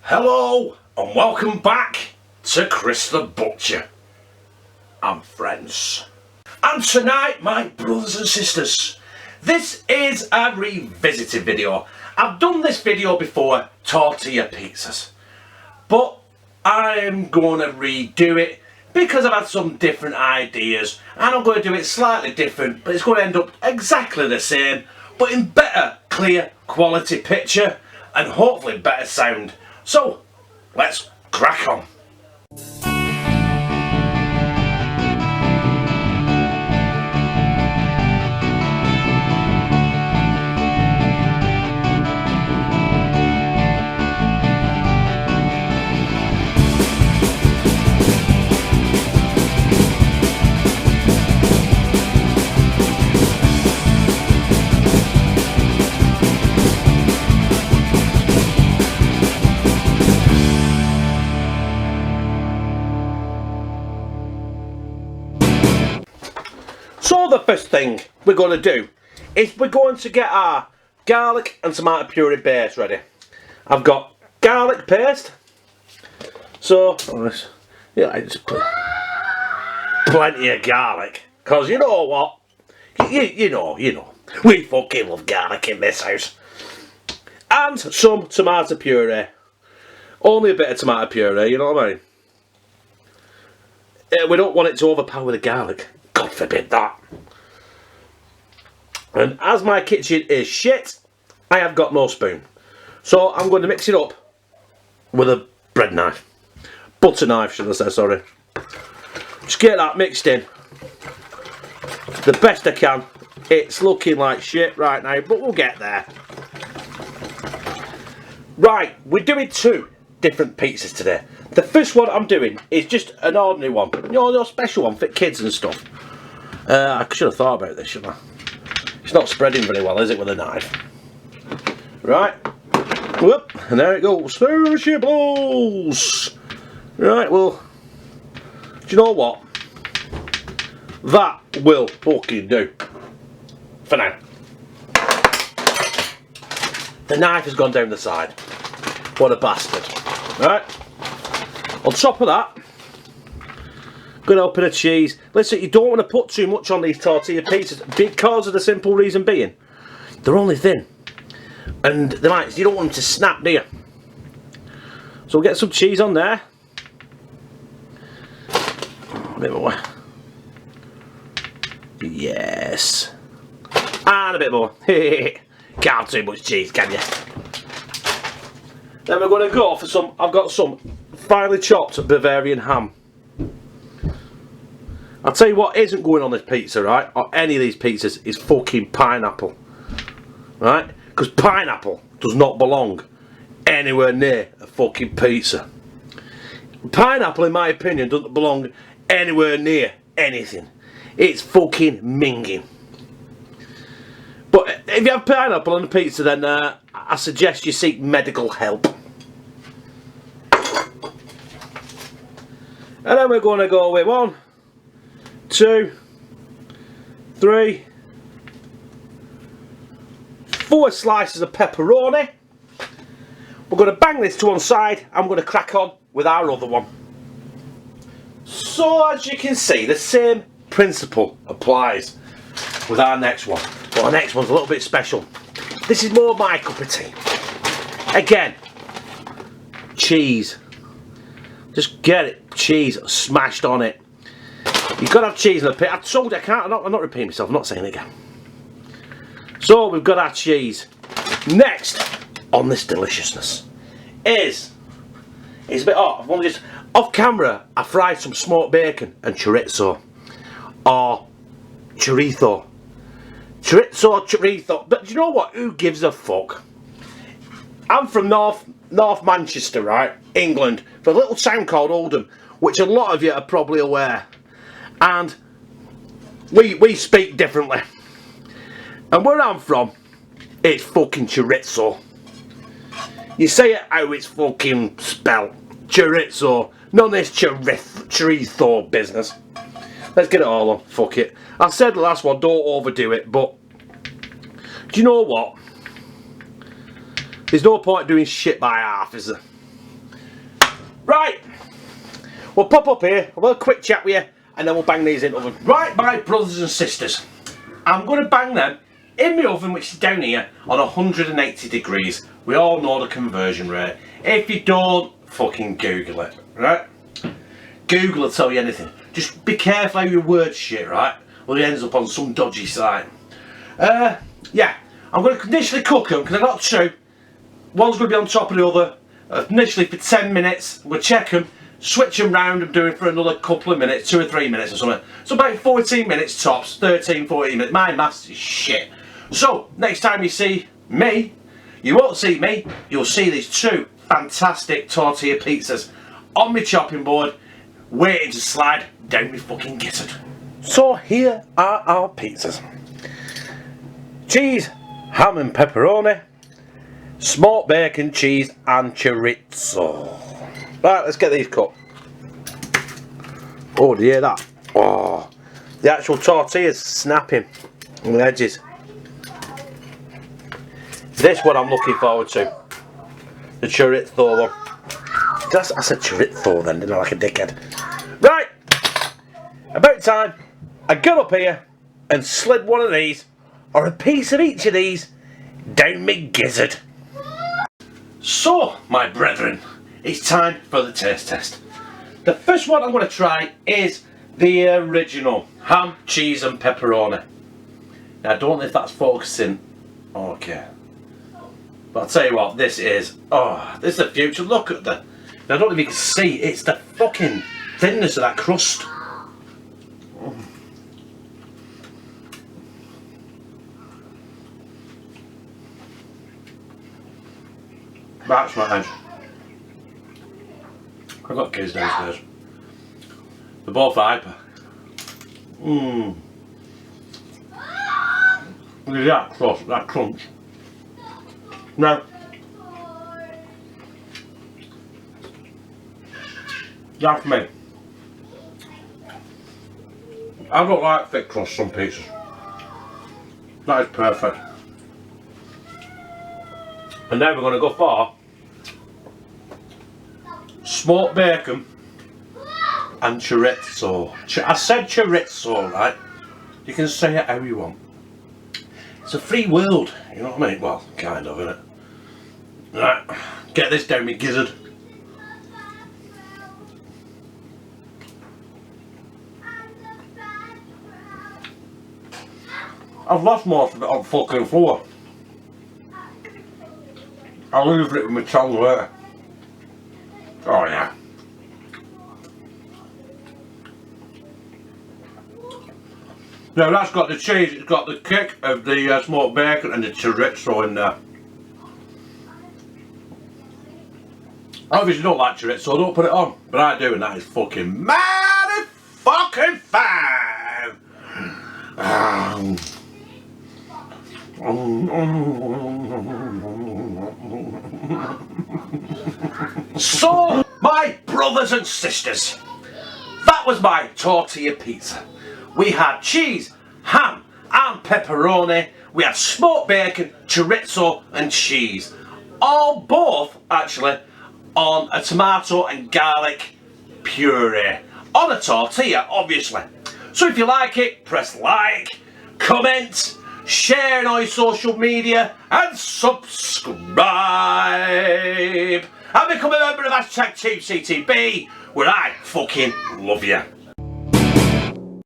Hello and welcome back to Chris the Butcher and friends. And tonight, my brothers and sisters, this is a revisited video. I've done this video before, tortilla pizzas, but I'm going to redo it because I've had some different ideas and I'm going to do it slightly different, but it's going to end up exactly the same, but in better, clear quality picture and hopefully better sound. So, let's crack on. So the first thing we're going to do is we're going to get our garlic and tomato puree base ready. I've got garlic paste, so yeah, just put plenty of garlic, because you know what, you know, we fucking love garlic in this house. And some tomato puree, only a bit of tomato puree, you know what I mean. We don't want it to overpower the garlic. God forbid that. And as my kitchen is shit, I have got no spoon. So I'm going to mix it up with a bread knife. Butter knife, should I say, sorry. Just get that mixed in the best I can. It's looking like shit right now, but we'll get there. Right, we're doing two different pizzas today. The first one I'm doing is just an ordinary one. You know, a special one for kids and stuff. I should have thought about this, shouldn't I? It's not spreading very well, is it, with a knife? Right. Whoop. And there it goes. Sushi balls. Right, well, do you know what? That will fucking do. For now. The knife has gone down the side. What a bastard. Right. On top of that, going to open a cheese. Listen, you don't want to put too much on these tortilla pizzas because of the simple reason being they're only thin, and you don't want them to snap, do you? So we'll get some cheese on there. A bit more. Yes. And a bit more. Can't have too much cheese, can you? Then we're going to go for some. I've got some finely chopped Bavarian ham. I'll tell you what isn't going on this pizza, right, or any of these pizzas, is fucking pineapple, right? Because pineapple does not belong anywhere near a fucking pizza. Pineapple, in my opinion, doesn't belong anywhere near anything. It's fucking minging. But if you have pineapple on a pizza, then I suggest you seek medical help. And then we're going to go with 1, 2, 3, 4 slices of pepperoni. We're going to bang this to one side. I'm going to crack on with our other one. So as you can see, the same principle applies with our next one. But our next one's a little bit special. This is more my cup of tea. Again, cheese. Just get it, cheese smashed on it. You've got to have cheese in a pit. I told you, I'm not repeating myself, I'm not saying it again. So we've got our cheese. Next on this deliciousness is, it's a bit off. Just off camera, I fried some smoked bacon and chorizo. Or chorizo. Chorizo. But do you know what? Who gives a fuck? I'm from North Manchester, right? England. For a little town called Oldham, which a lot of you are probably aware. And we speak differently. And where I'm from, it's fucking chorizo. You say it how it's fucking spelt. Chorizo. None of this chorizo business. Let's get it all on. Fuck it. I said the last one, don't overdo it, but do you know what? There's no point doing shit by half, is there? Right, we'll pop up here, we'll have a quick chat with you, and then we'll bang these in the oven. Right, my brothers and sisters, I'm going to bang them in the oven, which is down here on 180 degrees. We all know the conversion rate. If you don't, fucking Google it, right? Google will tell you anything. Just be careful how you word shit, right? Well, it ends up on some dodgy site. Yeah, I'm going to initially cook them, because I've got two. One's going to be on top of the other, initially for 10 minutes. We'll check them, switch them round and do it for another couple of minutes, 2 or 3 minutes or something. So about 14 minutes tops, 13, 14 minutes. My maths is shit. So, next time you see me, you won't see me, you'll see these two fantastic tortilla pizzas on my chopping board, waiting to slide down my fucking gizzard. So here are our pizzas. Cheese, ham and pepperoni, smoked bacon, cheese and chorizo. Right, let's get these cut. Oh, do you hear that? Oh, the actual tortilla's snapping on the edges. This one I'm looking forward to. The chorizo one. I said chorizo then, didn't I, like a dickhead? Right, about time I got up here and slid one of these, or a piece of each of these, down my gizzard. So, my brethren, it's time for the taste test. The first one I'm going to try is the original ham, cheese and pepperoni. Now I don't know if that's focusing. Okay. But I'll tell you what, this is the future. Look at the, now I don't know if you can see, it's the fucking thinness of that crust. That's my edge. I've got kids downstairs. They're both hyper. Look at that crust, that crunch. Now, that's me. I don't like thick crust on pizzas. That is perfect. And now we're going to go for smoked bacon and chorizo. I said chorizo, right? You can say it how you want. It's a free world, you know what I mean? Well, kind of, innit? Right, get this down my gizzard. I've lost most of it on fucking floor. I'll leave it with my tongue later. Oh yeah. Now that's got the cheese, it's got the kick of the smoked bacon and the chorizo in there. Obviously don't like chorizo, don't put it on, but I do, and that is fucking mighty fucking fine. So, my brothers and sisters, that was my tortilla pizza. We had cheese, ham and pepperoni. We had smoked bacon, chorizo and cheese. All both actually on a tomato and garlic puree. On a tortilla, obviously. So if you like it, press like, comment, share on all your social media and subscribe. And become a member of #TeamCTB, where I fucking love you.